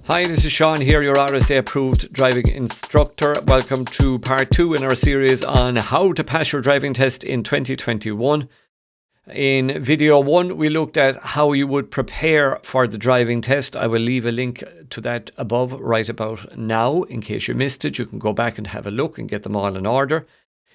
Hi, this is Sean here, your RSA approved driving instructor. Welcome to part 2 in our series on how to pass your driving test in 2021. In video 1, we looked at how you would prepare for the driving test. I will leave a link to that above right about now. In case you missed it, you can go back and have a look and get them all in order.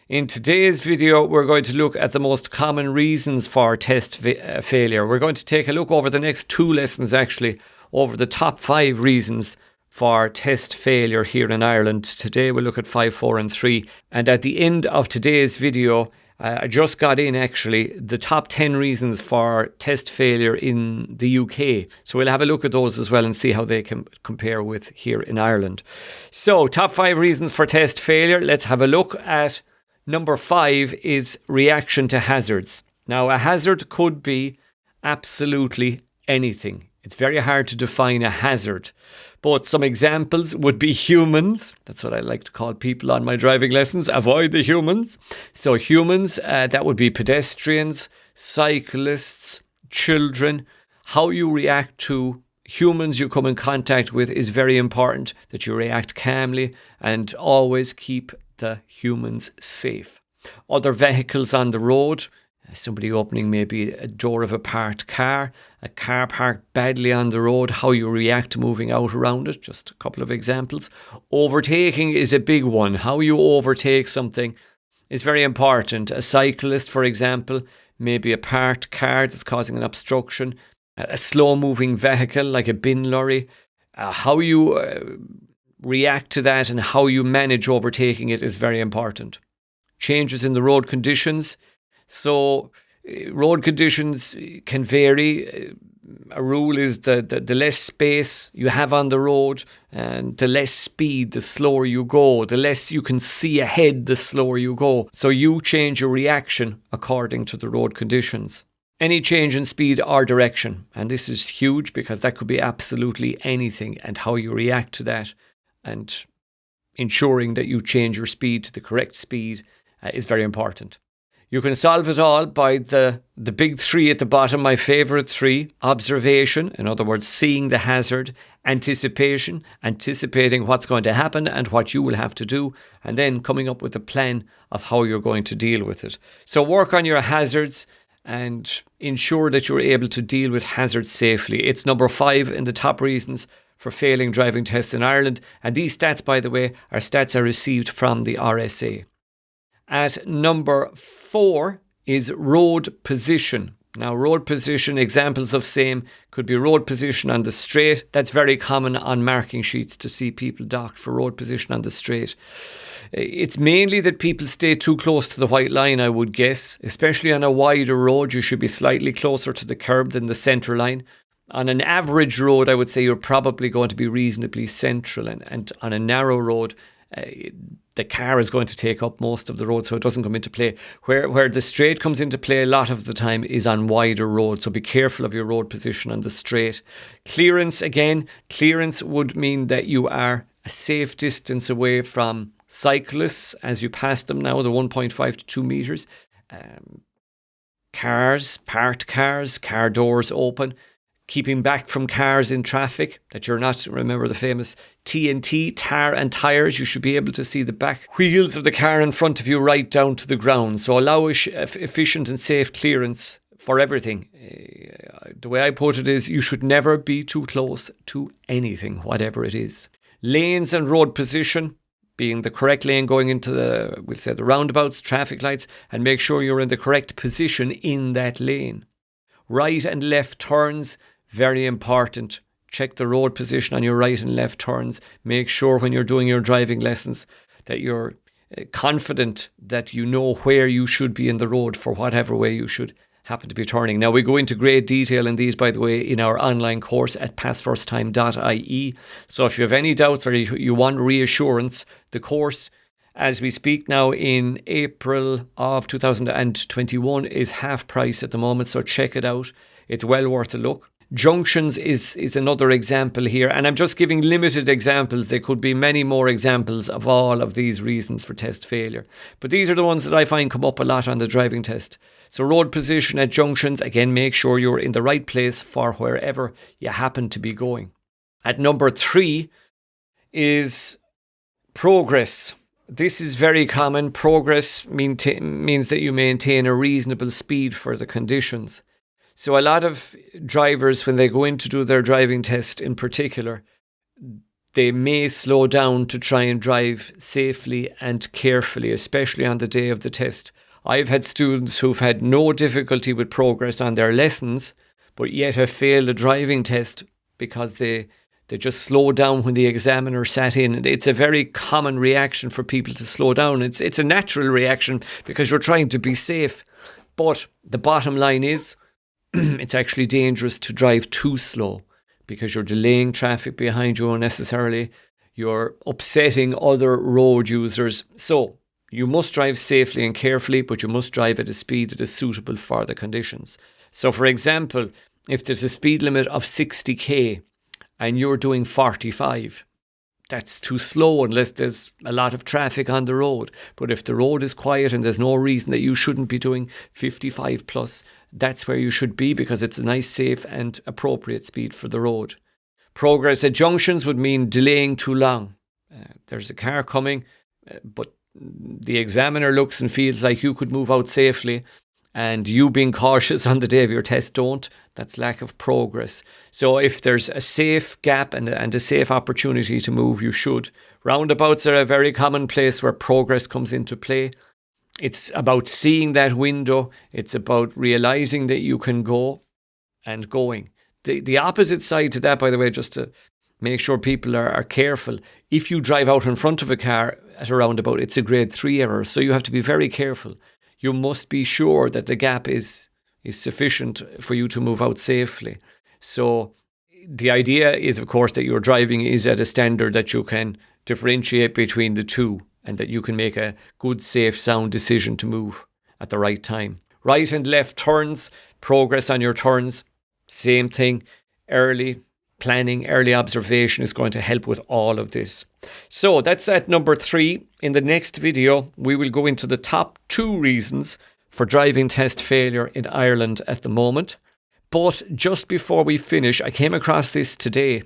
In today's video, we're going to look at the most common reasons for test failure. We're going to take a look over the next 2 lessons actually over the top 5 reasons for test failure here in Ireland. Today we'll look at 5, 4 and 3. And at the end of today's video, I just got in actually the top 10 reasons for test failure in the UK. So we'll have a look at those as well and see how they can compare with here in Ireland. So top 5 reasons for test failure. Let's have a look at number 5 is reaction to hazards. Now a hazard could be absolutely anything. It's very hard to define a hazard, but some examples would be humans. That's what I like to call people on my driving lessons. Avoid the humans. So humans, that would be pedestrians, cyclists, children. How you react to humans you come in contact with is very important, that you react calmly and always keep the humans safe. Other vehicles on the road, somebody opening maybe a door of a parked car, a car parked badly on the road, how you react to moving out around it, just a couple of examples. Overtaking is a big one. How you overtake something is very important. A cyclist, for example, maybe a parked car that's causing an obstruction, a slow moving vehicle like a bin lorry, how you react to that and how you manage overtaking it is very important. Changes in the road conditions. So road conditions can vary. A rule is the less space you have on the road and the less speed, the slower you go. The less you can see ahead, the slower you go. So you change your reaction according to the road conditions. Any change in speed or direction, and this is huge because that could be absolutely anything, and how you react to that and ensuring that you change your speed to the correct speed is very important. You can solve it all by the big 3 at the bottom, my favourite 3. Observation, in other words, seeing the hazard. Anticipation, anticipating what's going to happen and what you will have to do. And then coming up with a plan of how you're going to deal with it. So work on your hazards and ensure that you're able to deal with hazards safely. It's number 5 in the top reasons for failing driving tests in Ireland. And these stats, by the way, are stats I received from the RSA. At number 4 is road position. Now, road position, examples of same could be road position on the straight. That's very common on marking sheets to see people docked for road position on the straight. It's mainly that people stay too close to the white line, I would guess. Especially on a wider road, you should be slightly closer to the curb than the centre line. On an average road, I would say you're probably going to be reasonably central. And on a narrow road, the car is going to take up most of the road, so it doesn't come into play. Where the straight comes into play a lot of the time is on wider roads, so be careful of your road position on the straight. Clearance, again, clearance would mean that you are a safe distance away from cyclists as you pass them now, the 1.5 to 2 metres. Cars, parked cars, car doors open. Keeping back from cars in traffic, that you're not, remember the famous TNT, tar and tyres, you should be able to see the back wheels of the car in front of you right down to the ground. So allow efficient and safe clearance for everything. The way I put it is you should never be too close to anything, whatever it is. Lanes and road position, being the correct lane going into the roundabouts, traffic lights, and make sure you're in the correct position in that lane. Right and left turns, very important. Check the road position on your right and left turns. Make sure when you're doing your driving lessons that you're confident that you know where you should be in the road for whatever way you should happen to be turning. Now, we go into great detail in these, by the way, in our online course at PassFirstTime.ie. So if you have any doubts or you want reassurance, the course as we speak now in April of 2021 is half price at the moment. So check it out. It's well worth a look. Junctions is another example here, and I'm just giving limited examples. There could be many more examples of all of these reasons for test failure, but these are the ones that I find come up a lot on the driving test. So road position at junctions, again, make sure you're in the right place for wherever you happen to be going. At number 3 is progress. This is very common. Progress means that you maintain a reasonable speed for the conditions. So a lot of drivers, when they go in to do their driving test in particular, they may slow down to try and drive safely and carefully, especially on the day of the test. I've had students who've had no difficulty with progress on their lessons, but yet have failed a driving test because they just slowed down when the examiner sat in. It's a very common reaction for people to slow down. It's a natural reaction because you're trying to be safe. But the bottom line is, it's actually dangerous to drive too slow because you're delaying traffic behind you unnecessarily. You're upsetting other road users. So you must drive safely and carefully, but you must drive at a speed that is suitable for the conditions. So for example, if there's a speed limit of 60k and you're doing 45, that's too slow unless there's a lot of traffic on the road. But if the road is quiet and there's no reason that you shouldn't be doing 55 plus, that's where you should be because it's a nice, safe and appropriate speed for the road. Progress at junctions would mean delaying too long. There's a car coming, but the examiner looks and feels like you could move out safely, and you being cautious on the day of your test don't. That's lack of progress. So if there's a safe gap and a safe opportunity to move, you should. Roundabouts are a very common place where progress comes into play. It's about seeing that window. It's about realizing that you can go and going. The opposite side to that, by the way, just to make sure people are careful. If you drive out in front of a car at a roundabout, it's a grade 3 error. So you have to be very careful. You must be sure that the gap is sufficient for you to move out safely. So the idea is, of course, that your driving is at a standard that you can differentiate between the two and that you can make a good, safe, sound decision to move at the right time. Right and left turns, progress on your turns, same thing. Early planning, early observation is going to help with all of this. So that's at number 3. In the next video, we will go into the top 2 reasons for driving test failure in Ireland at the moment. But just before we finish, I came across this today,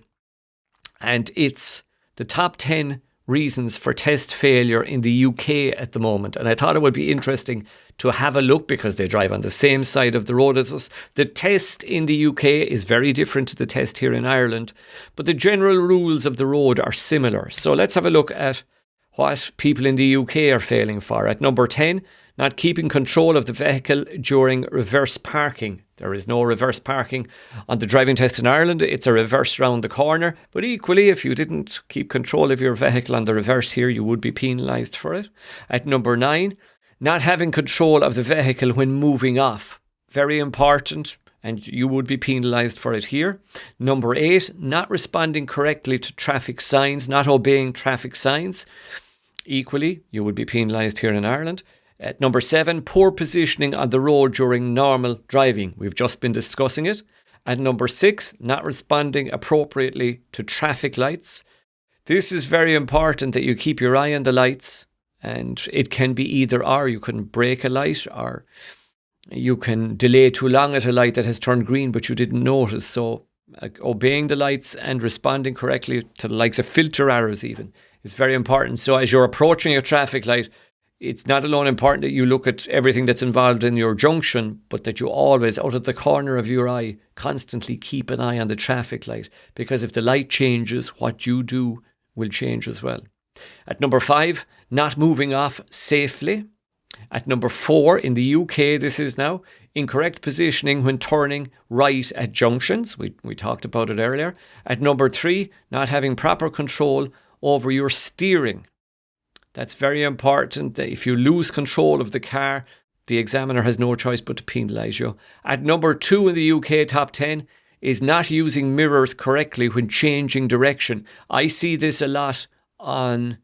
and it's the top 10 reasons for test failure in the UK at the moment. And I thought it would be interesting to have a look because they drive on the same side of the road as us. The test in the UK is very different to the test here in Ireland, but the general rules of the road are similar. So let's have a look at what people in the UK are failing for. At number 10, not keeping control of the vehicle during reverse parking. There is no reverse parking on the driving test in Ireland. It's a reverse round the corner. But equally, if you didn't keep control of your vehicle on the reverse here, you would be penalised for it. At number 9, not having control of the vehicle when moving off. Very important, and you would be penalised for it here. Number 8, not responding correctly to traffic signs, not obeying traffic signs. Equally, you would be penalised here in Ireland. At number 7, poor positioning on the road during normal driving. We've just been discussing it. At number 6, not responding appropriately to traffic lights. This is very important that you keep your eye on the lights, and it can be either or. You can brake a light or you can delay too long at a light that has turned green but you didn't notice. So obeying the lights and responding correctly to the likes of filter arrows even is very important. So as you're approaching a traffic light, it's not alone important that you look at everything that's involved in your junction, but that you always, out of the corner of your eye, constantly keep an eye on the traffic light. Because if the light changes, what you do will change as well. At number 5, not moving off safely. At number 4, in the UK, this is now, incorrect positioning when turning right at junctions. We talked about it earlier. At number 3, not having proper control over your steering. That's very important. That if you lose control of the car, the examiner has no choice but to penalise you. At number 2 in the UK top 10 is not using mirrors correctly when changing direction. I see this a lot on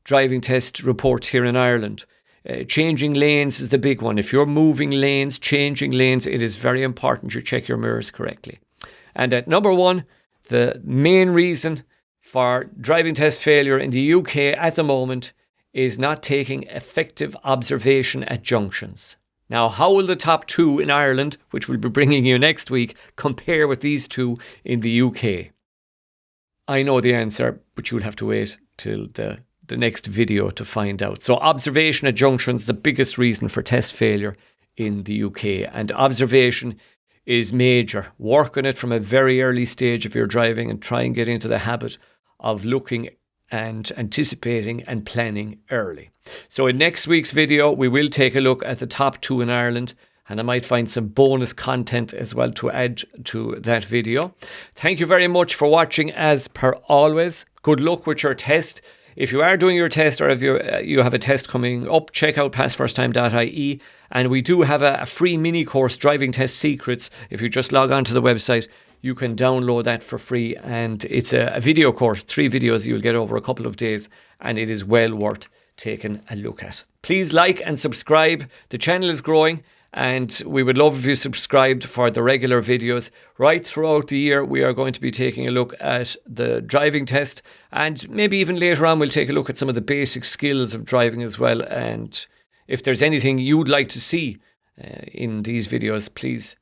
driving test reports here in Ireland. Changing lanes is the big one. If you're moving lanes, changing lanes, it is very important you check your mirrors correctly. And at number 1, the main reason for driving test failure in the UK at the moment is not taking effective observation at junctions. Now, how will the top 2 in Ireland, which we'll be bringing you next week, compare with these 2 in the UK? I know the answer, but you'll have to wait till the next video to find out. So observation at junctions, the biggest reason for test failure in the UK. And observation is major. Work on it from a very early stage of your driving and try and get into the habit of looking and anticipating and planning early. So in next week's video, we will take a look at the top 2 in Ireland, and I might find some bonus content as well to add to that video. Thank you very much for watching as per always. Good luck with your test. If you are doing your test, or if you have a test coming up, check out PassFirstTime.ie. And we do have a free mini course, Driving Test Secrets. If you just log on to the website, you can download that for free. And it's a video course, 3 videos you'll get over a couple of days. And it is well worth taking a look at. Please like and subscribe. The channel is growing, and we would love if you subscribed for the regular videos. Right throughout the year, we are going to be taking a look at the driving test, and maybe even later on we'll take a look at some of the basic skills of driving as well. And if there's anything you'd like to see in these videos, please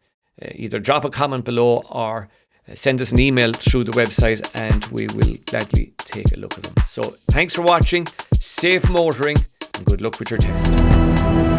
either drop a comment below or send us an email through the website, and we will gladly take a look at them. So thanks for watching, safe motoring, and good luck with your test.